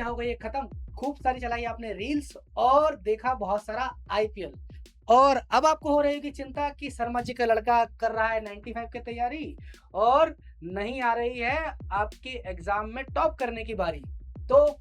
हो गई है खत्म। खूब सारी चलाई आपने रील्स और देखा बहुत सारा आईपीएल। और अब आपको हो रही होगी चिंता कि शर्मा जी का लड़का कर रहा है 95 की तैयारी और नहीं आ रही है आपके एग्जाम में टॉप करने की बारी। तो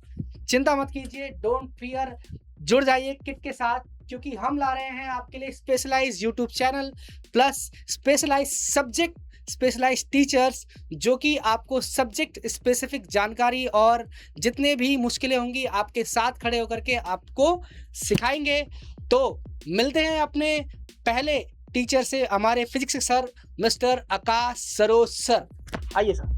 चिंता मत कीजिए, डोंट फियर, जुड़ जाइए किट के साथ, क्योंकि हम ला रहे हैं आपके लिए specialize YouTube channel plus specialize subject, specialize teachers, जो कि आपको सब्जेक्ट स्पेसिफिक जानकारी और जितने भी मुश्किलें होंगी आपके साथ खड़े होकर के आपको सिखाएंगे। तो मिलते हैं अपने पहले टीचर से, हमारे फिजिक्स के सर मिस्टर आकाश सरोज सर। आइए सर।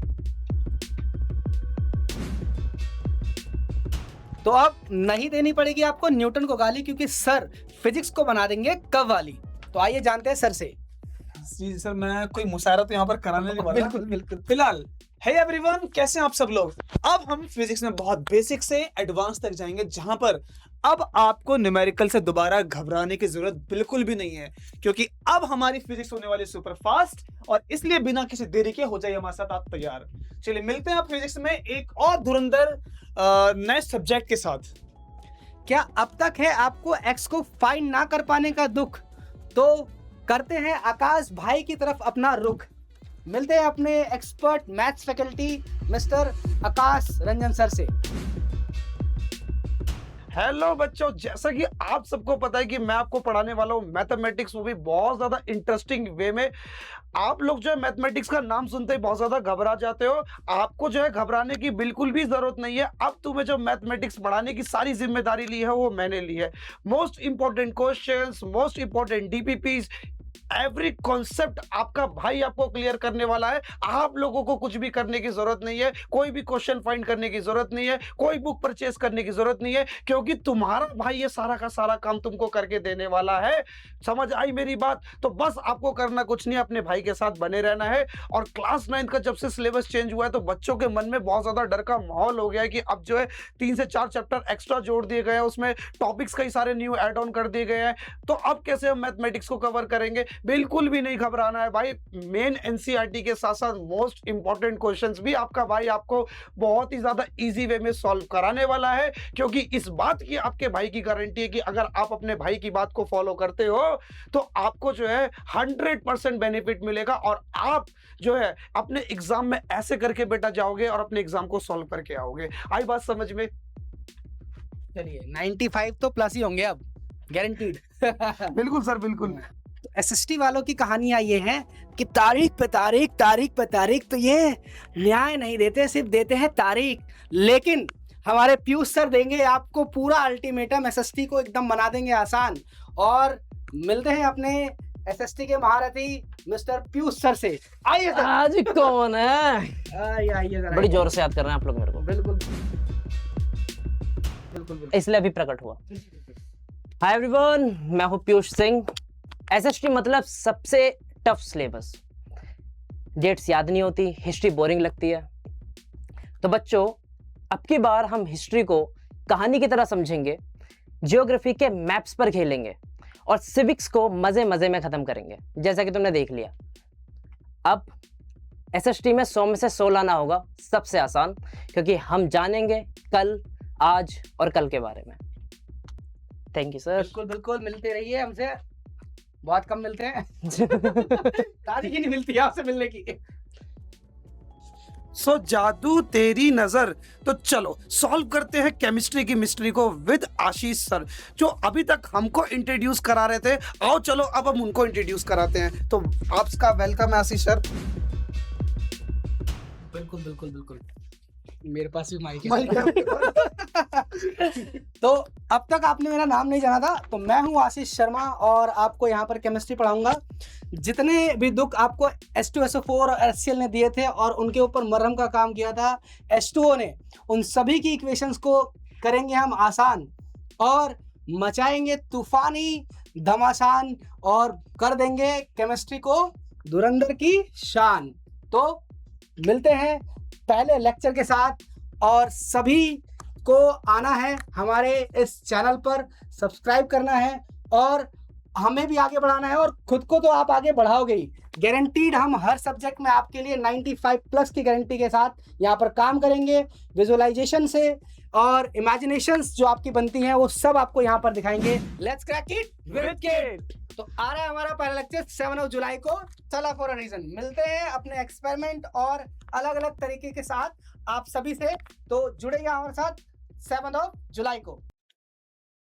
तो अब नहीं देनी पड़ेगी आपको न्यूटन को गाली, क्योंकि सर फिजिक्स को बना देंगे कब वाली। तो आइए जानते हैं सर से। जी सर, मैं कोई मुशायरा तो यहाँ पर कराने नहीं वाला। बिल्कुल बिल्कुल। फिलहाल हे एवरीवन, कैसे हैं आप सब लोग। अब हम फिजिक्स में बहुत बेसिक से एडवांस तक जाएंगे, जहां पर अब आपको न्यूमेरिकल से दोबारा घबराने की जरूरत बिल्कुल भी नहीं है, क्योंकि अब हमारी फिजिक्स होने वाली सुपर फास्ट, और इसलिए बिना किसी देरी के हो जाइए हमारे साथ आप तैयार। चलिए मिलते हैं आप फिजिक्स में एक और धुरंधर नए सब्जेक्ट के साथ। क्या अब तक है आपको एक्स को फाइंड ना कर पाने का दुख? तो करते हैं आकाश भाई की तरफ अपना रुख। मिलते हैं अपने एक्सपर्ट मैथ्स फैकल्टी मिस्टर आकाश रंजन सर से। हेलो बच्चों, जैसा कि आप सबको पता है कि मैं आपको पढ़ाने वाला हूँ मैथमेटिक्स, वो भी बहुत ज्यादा इंटरेस्टिंग वे में। आप लोग जो है मैथमेटिक्स का नाम सुनते ही बहुत ज्यादा घबरा जाते हो। आपको जो है घबराने की बिल्कुल भी जरूरत नहीं है। अब तुम्हें जो मैथमेटिक्स पढ़ाने की सारी जिम्मेदारी ली है वो मैंने ली है। Most important questions, most important DPPs, every concept आपका भाई आपको क्लियर करने वाला है। आप लोगों को कुछ भी करने की जरूरत नहीं है, कोई भी क्वेश्चन फाइंड करने की जरूरत नहीं है, कोई बुक परचेस करने की जरूरत नहीं है, क्योंकि तुम्हारा भाई ये सारा का सारा काम तुमको करके देने वाला है। समझ आई मेरी बात? तो बस आपको करना कुछ नहीं, अपने भाई के साथ बने रहना है। और क्लास 9 का जब से सिलेबस चेंज हुआ है तो बच्चों के मन में बहुत ज्यादा डर का माहौल हो गया है कि अब जो है 3 से 4 चैप्टर एक्स्ट्रा जोड़ दिए गए हैं, उसमें टॉपिक्स कई सारे न्यू एड ऑन कर दिए गए हैं। तो अब कैसे हम मैथमेटिक्स को कवर करेंगे? बिल्कुल भी नहीं घबराना है भाई। मेन एनसीईआरटी के साथ साथ मोस्ट इंपॉर्टेंट क्वेश्चंस भी आपका भाई आपको बहुत ही ज्यादा इजी वे में सॉल्व कराने वाला है, क्योंकि इस बात की आपके भाई की गारंटी है कि अगर आप अपने भाई की बात को फॉलो करते हो तो आपको जो है 100% बेनिफिट मिलेगा, और आप जो है अपने एग्जाम में ऐसे करके बेटा जाओगे और अपने एग्जाम को सॉल्व करके आओगे। आई बात समझ में? चलिए 95 तो प्लस ही होंगे अब, गारंटीड। बिल्कुल सर, बिल्कुल। तो एसएसटी वालों की कहानियां ये हैं कि तारीख पे तारीख, तारीख पे तारीख, तो ये न्याय नहीं देते, सिर्फ देते हैं तारीख। लेकिन हमारे पीयूष सर देंगे आपको पूरा अल्टीमेटम, एसएसटी को एकदम बना देंगे आसान। और मिलते हैं अपने एसएसटी के महारथी मिस्टर पीयूष सर से। आइए सर। आज कौन है? आइए बड़ी जोर से याद कर रहे हैं आप लोग मेरे को। बिल्कुल बिल्कुल। इसलिए अभी प्रकट हुआ। हाय एवरीवन, मैं हूं पीयूष सिंह। एसएसटी मतलब सबसे टफ सिलेबस। डेट्स याद नहीं होती, हिस्ट्री बोरिंग लगती है। तो बच्चों, अब की बार हम हिस्ट्री को कहानी की तरह समझेंगे, ज्योग्राफी के मैप्स पर खेलेंगे और सिविक्स को मजे मजे में खत्म करेंगे, जैसा कि तुमने देख लिया। अब एसएसटी में 100 में से 100 लाना होगा, सबसे आसान, क्योंकि हम जानेंगे कल, आज और कल के बारे में। Thank you sir. बिल्कुल बिल्कुल, मिलते रहिए हमसे, बहुत कम मिलते हैं। तारीख ही नहीं मिलती है आपसे मिलने की। सो जादू तेरी नजर। तो चलो सॉल्व करते हैं केमिस्ट्री की मिस्ट्री को विद आशीष सर, जो अभी तक हमको इंट्रोड्यूस करा रहे थे। आओ चलो अब हम उनको इंट्रोड्यूस कराते हैं। तो आपका वेलकम है आशीष सर। बिल्कुल बिल्कुल बिल्कुल, मेरे पास भी माइक है। तो अब तक आपने मेरा नाम नहीं जाना था, तो मैं हूं आशीष शर्मा और आपको यहाँ पर केमिस्ट्री पढ़ाऊंगा। जितने भी दुख आपको H2SO4 और HCl ने दिए थे और उनके ऊपर मरहम का काम किया था H2O ने, उन सभी की इक्वेशंस को करेंगे हम आसान और मचाएंगे तूफानी धमासान और कर देंगे केमिस्ट्री को धुरंधर की शान। तो मिलते हैं पहले लेक्चर के साथ, और सभी को आना है हमारे इस चैनल पर, सब्सक्राइब करना है और हमें भी आगे बढ़ाना है, और खुद को तो आप आगे बढ़ाओगे ही, गारंटीड हम हर सब्जेक्ट में आपके लिए 95 प्लस की गारंटी के साथ यहाँ पर काम करेंगे। विजुअलाइजेशन से और इमेजिनेशंस जो आपकी बनती हैं वो सब आपको यहाँ पर दिखाएंगे। Let's crack it with kid. तो आ रहा है हमारा पहला लेक्चर 7 जुलाई को, चला फॉर अ रीजन। मिलते हैं अपने एक्सपेरिमेंट और अलग अलग तरीके के साथ आप सभी से, तो जुड़ेगा हमारे साथ 7 जुलाई को।